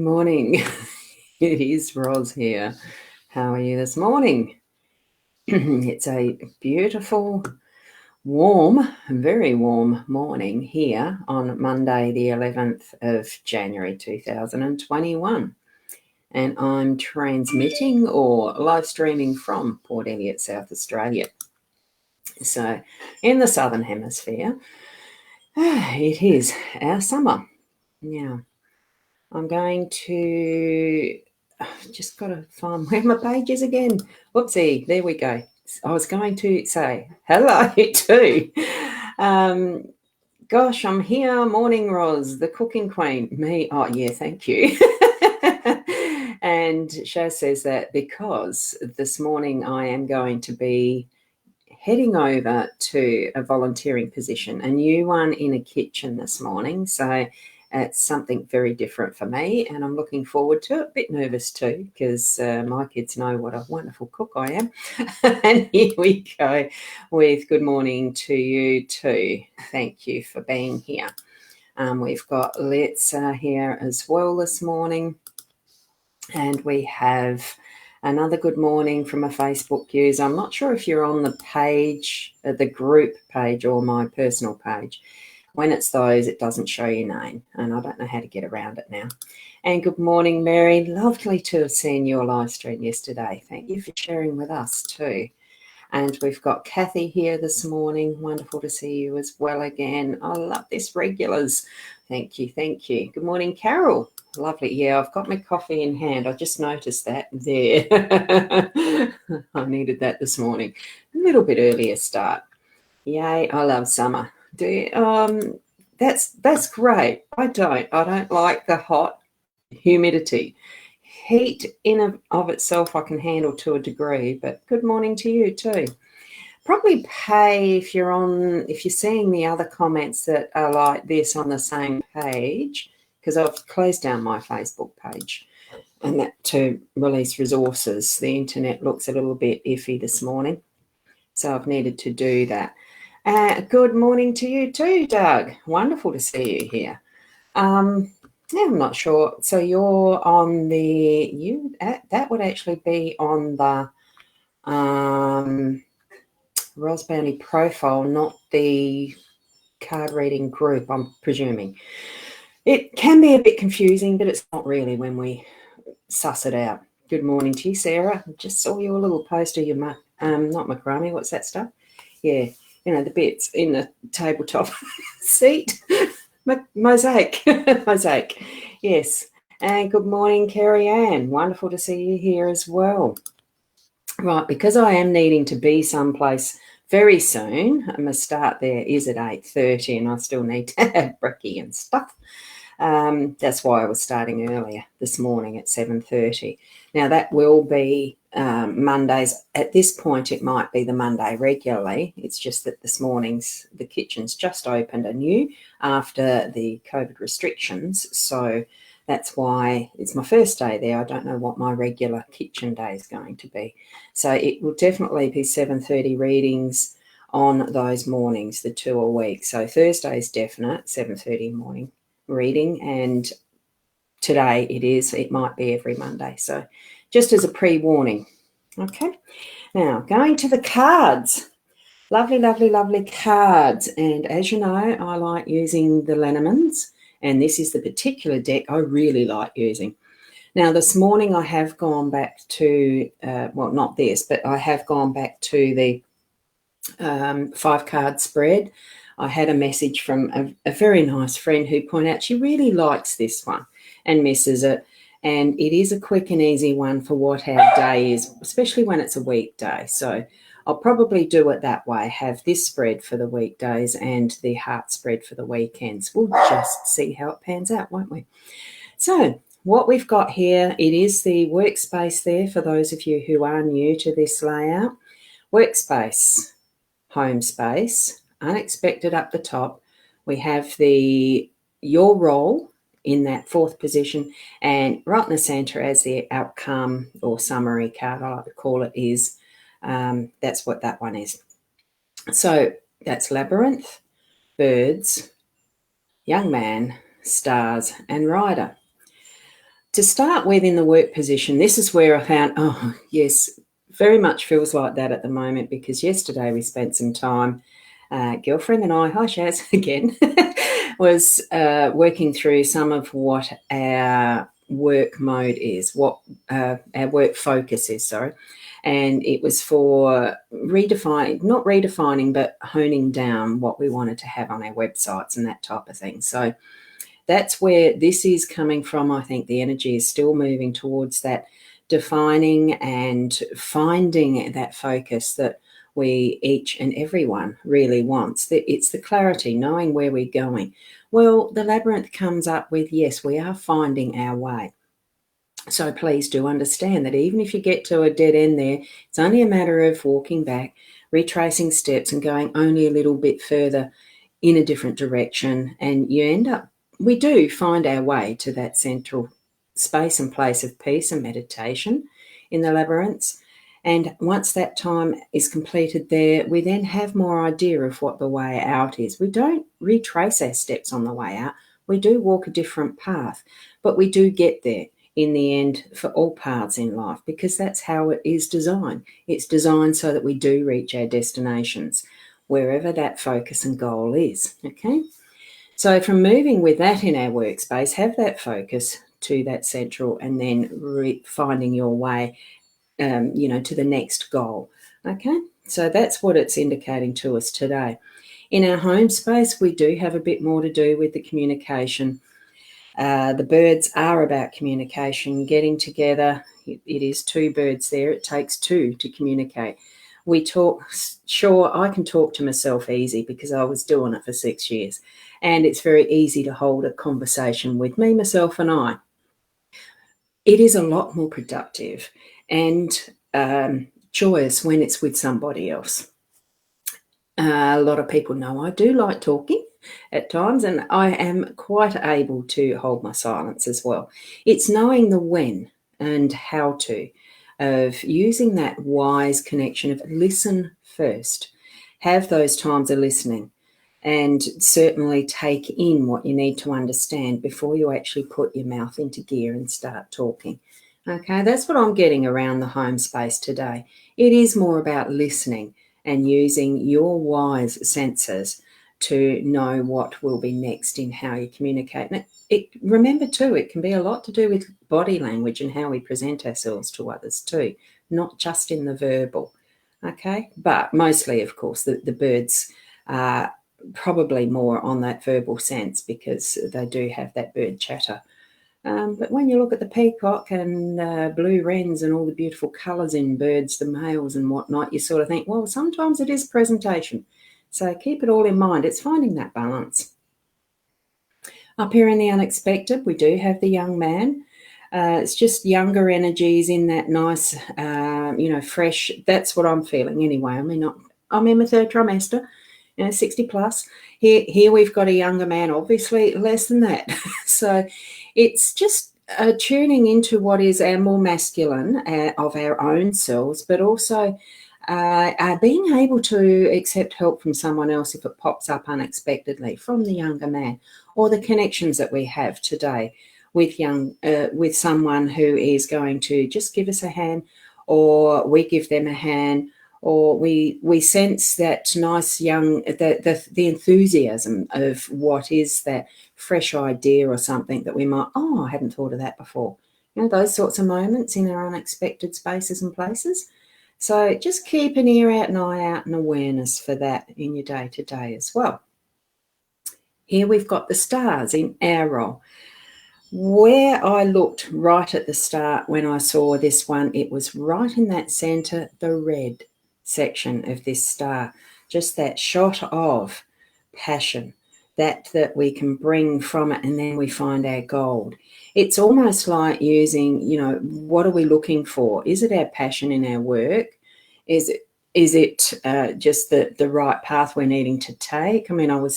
morning. It is Roz here. How are you this morning? It's a beautiful, warm, very warm morning here on Monday, the 11th of January 2021. And I'm transmitting or live streaming from Port Elliot, South Australia. So in the Southern Hemisphere, it is our summer. Now, I'm going to just got to find where my page is again. Whoopsie, there we go. I was going to say hello too. Gosh, I'm here. Morning, Roz, the cooking queen. Me, oh yeah, thank you. And Shaz says that because this morning I am going to be heading over to a volunteering position, a new one in a kitchen this morning. So it's something very different for me, and I'm looking forward to it. A bit nervous too, because my kids know what a wonderful cook I am. And here we go with good morning to you too. Thank you for being here. We've got Let's here as well this morning, and we have another good morning from a Facebook user. I'm not sure if you're on the page, the group page, or my personal page. When it's those, it doesn't show your name, and I don't know how to get around it now. And good morning, Mary. Lovely to have seen your live stream yesterday. Thank you for sharing with us too. And we've got Kathy here this morning. Wonderful to see you as well again. I love this, regulars. Thank you, thank you. Good morning, Carol. Lovely. Yeah, I've got my coffee in hand. I just noticed that there. I needed that this morning. A little bit earlier start. Yay, I love summer. Do you? That's great. I don't like the hot humidity. Heat in of itself I can handle to a degree, but good morning to you too. Probably pay if you're seeing the other comments that are like this on the same page, because I've closed down my Facebook page and that to release resources. The internet looks a little bit iffy this morning, so I've needed to do that. Good morning to you too, Doug. Wonderful to see you here. Yeah, I'm not sure. So you're on that would actually be on the Ros Bounty profile, not the card reading group, I'm presuming. It can be a bit confusing, but it's not really when we suss it out. Good morning to you, Sarah. Just saw your little post of your not macrame, what's that stuff? Yeah, the bits in the tabletop seat. Mosaic. Mosaic, yes. And good morning, Carrie Ann. Wonderful to see you here as well. Right, because I am needing to be someplace very soon, my start there is at 8:30 and I still need to have brekkie and stuff. That's why I was starting earlier this morning at 7:30. Now that will be Mondays. At this point, it might be the Monday regularly. It's just that this morning's the kitchen's just opened anew after the COVID restrictions. So that's why it's my first day there. I don't know what my regular kitchen day is going to be. So it will definitely be 7:30 readings on those mornings, the 2 a week. So Thursday is definite, 7:30 morning reading, and today it might be every Monday. So just as a pre-warning. Okay, now going to the cards. Lovely, lovely, lovely cards. And as you know, I like using the Lenormands, and this is the particular deck I really like using. Now, this morning I have gone back to, well, not this, but I have gone back to the 5-card spread. I had a message from a very nice friend who pointed out she really likes this one and misses it. And it is a quick and easy one for what our day is, especially when it's a weekday. So I'll probably do it that way, have this spread for the weekdays and the heart spread for the weekends. We'll just see how it pans out, won't we? So what we've got here, it is the workspace there for those of you who are new to this layout. Workspace, home space, unexpected up the top. We have your role in that 4th position, and right in the centre as the outcome or summary card, I like to call it, is that's what that one is. So that's labyrinth, birds, young man, stars, and rider. To start with, in the work position, this is where I found, oh, yes, very much feels like that at the moment, because yesterday we spent some time, girlfriend and I, hi Shaz, again, was working through some of what our work mode is, what our work focus is, sorry. And it was for not redefining, but honing down what we wanted to have on our websites and that type of thing. So that's where this is coming from. I think the energy is still moving towards that defining and finding that focus that we, each and everyone, really wants. It's the clarity, knowing where we're going. Well, the labyrinth comes up with, yes, we are finding our way. So please do understand that even if you get to a dead end there, it's only a matter of walking back, retracing steps and going only a little bit further in a different direction, and you end up, we do find our way to that central space and place of peace and meditation in the labyrinths. And once that time is completed there, we then have more idea of what the way out is. We don't retrace our steps on the way out. We do walk a different path, but we do get there in the end for all paths in life, because that's how it is designed. It's designed so that we do reach our destinations, wherever that focus and goal is, okay? So from moving with that in our workspace, have that focus to that central, and then finding your way, to the next goal, okay? So that's what it's indicating to us today. In our home space, we do have a bit more to do with the communication. The birds are about communication, getting together. It is two birds there. It takes two to communicate. We talk, sure, I can talk to myself easy because I was doing it for 6 years. And it's very easy to hold a conversation with me, myself, and I. It is a lot more productive and joyous when it's with somebody else. A lot of people know I do like talking at times, and I am quite able to hold my silence as well. It's knowing the when and how to, of using that wise connection of listen first, have those times of listening, and certainly take in what you need to understand before you actually put your mouth into gear and start talking. Okay, that's what I'm getting around the home space today. It is more about listening and using your wise senses to know what will be next in how you communicate. And remember too, it can be a lot to do with body language and how we present ourselves to others too, not just in the verbal, okay? But mostly, of course, the birds are probably more on that verbal sense because they do have that bird chatter. But when you look at the peacock and blue wrens and all the beautiful colours in birds, the males and whatnot, you sort of think, well, sometimes it is presentation. So keep it all in mind. It's finding that balance. Up here in the unexpected, we do have the young man. It's just younger energies in that nice, fresh. That's what I'm feeling anyway. I mean, I'm in my third trimester, 60 plus. Here we've got a younger man, obviously less than that. So it's just tuning into what is our more masculine of our own selves, but also being able to accept help from someone else if it pops up unexpectedly from the younger man, or the connections that we have today with with someone who is going to just give us a hand, or we give them a hand, or we sense that nice young, the enthusiasm of what is that fresh idea or something that we might, I hadn't thought of that before. Those sorts of moments in our unexpected spaces and places. So just keep an ear out, an eye out, and awareness for that in your day-to-day as well. Here we've got the stars in our role. Where I looked right at the start when I saw this one, it was right in that centre, the red section of this star, just that shot of passion that we can bring from it, and then we find our gold. It's almost like using, what are we looking for? Is it our passion in our work? Is it just the right path we're needing to take? I mean,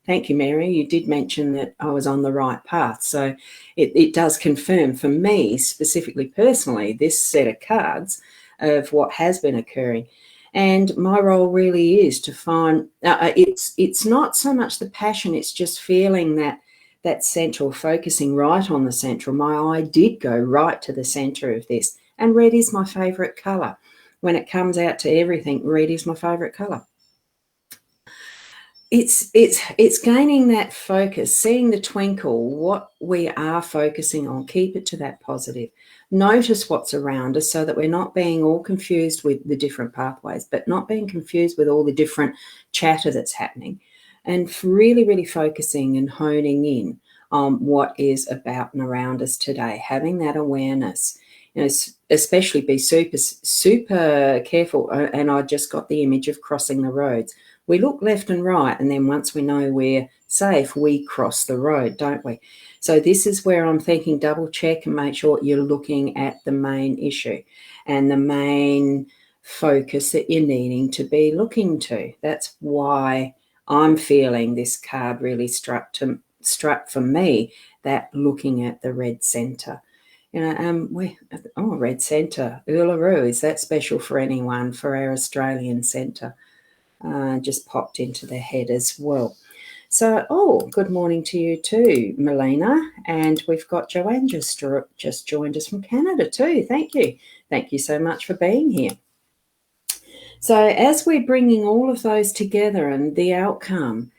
thank you, Mary, you did mention that I was on the right path. So it does confirm for me, specifically personally, this set of cards of what has been occurring. And my role really is to find, it's not so much the passion, it's just feeling that that central, focusing right on the central, my eye did go right to the center of this. And red is my favorite color. When it comes out to everything, red is my favorite color. It's gaining that focus, seeing the twinkle, what we are focusing on, keep it to that positive. Notice what's around us so that we're not being all confused with the different pathways, but not being confused with all the different chatter that's happening, and really, really focusing and honing in on what is about and around us today, having that awareness. Especially be super careful. And I just got the image of crossing the roads. We look left and right, and then once we know we're safe, we cross the road, don't we? So this is where I'm thinking double check and make sure you're looking at the main issue and the main focus that you're needing to be looking to. That's why I'm feeling this card really struck for me, that looking at the red center. Red centre, Uluru, is that special for anyone, for our Australian centre? Just popped into the head as well. So, good morning to you too, Melina. And we've got Joanne just joined us from Canada too. Thank you. Thank you so much for being here. So as we're bringing all of those together and the outcome,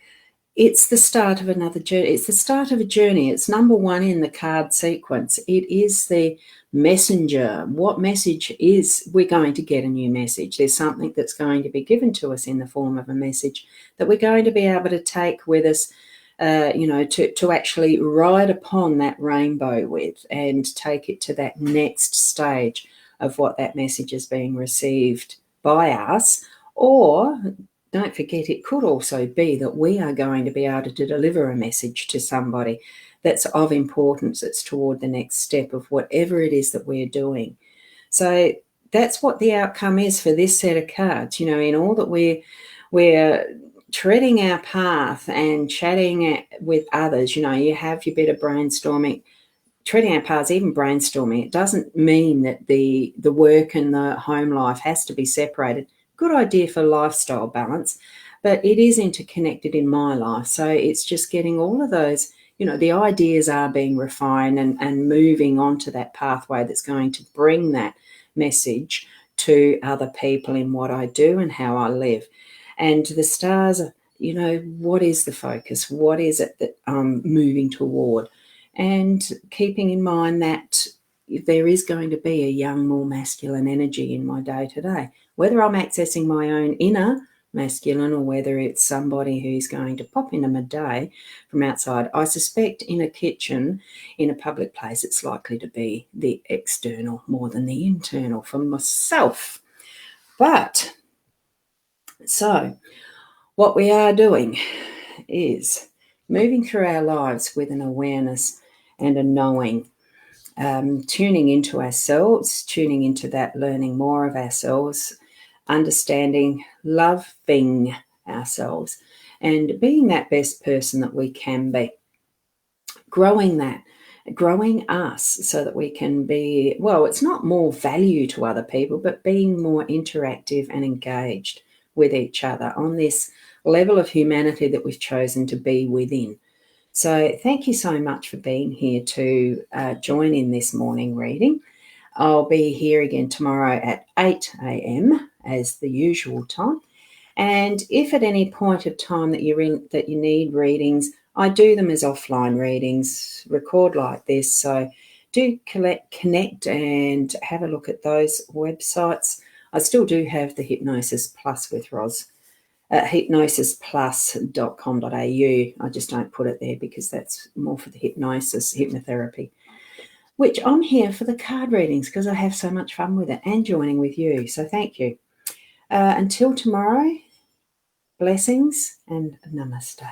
it's the start of another journey. It's the start of a journey. It's number one in the card sequence. It is the messenger. What message is, we're going to get a new message. There's something that's going to be given to us in the form of a message that we're going to be able to take with us, to actually ride upon that rainbow with and take it to that next stage of what that message is being received by us. Or don't forget, it could also be that we are going to be able to deliver a message to somebody that's of importance, that's toward the next step of whatever it is that we're doing. So that's what the outcome is for this set of cards. In all that we're treading our path and chatting with others, you have your bit of brainstorming, treading our paths, even brainstorming. It doesn't mean that the work and the home life has to be separated. Good idea for lifestyle balance, but it is interconnected in my life. So it's just getting all of those, the ideas are being refined and moving on to that pathway that's going to bring that message to other people in what I do and how I live. And the stars, what is the focus? What is it that I'm moving toward? And keeping in mind that there is going to be a young, more masculine energy in my day-to-day, whether I'm accessing my own inner masculine or whether it's somebody who's going to pop into my day from outside. I suspect in a kitchen, in a public place, it's likely to be the external more than the internal for myself. But so what we are doing is moving through our lives with an awareness and a knowing, tuning into ourselves, tuning into that, learning more of ourselves, understanding, loving ourselves, and being that best person that we can be. Growing us so that we can be, it's not more value to other people, but being more interactive and engaged with each other on this level of humanity that we've chosen to be within. So thank you so much for being here to join in this morning reading. I'll be here again tomorrow at 8 a.m. as the usual time. And if at any point of time that you need readings, I do them as offline readings, record like this. So do connect and have a look at those websites. I still do have the Hypnosis Plus with Roz. Hypnosisplus.com.au. I just don't put it there because that's more for the hypnotherapy, which I'm here for the card readings because I have so much fun with it and joining with you. So thank you. Until tomorrow, blessings and namaste.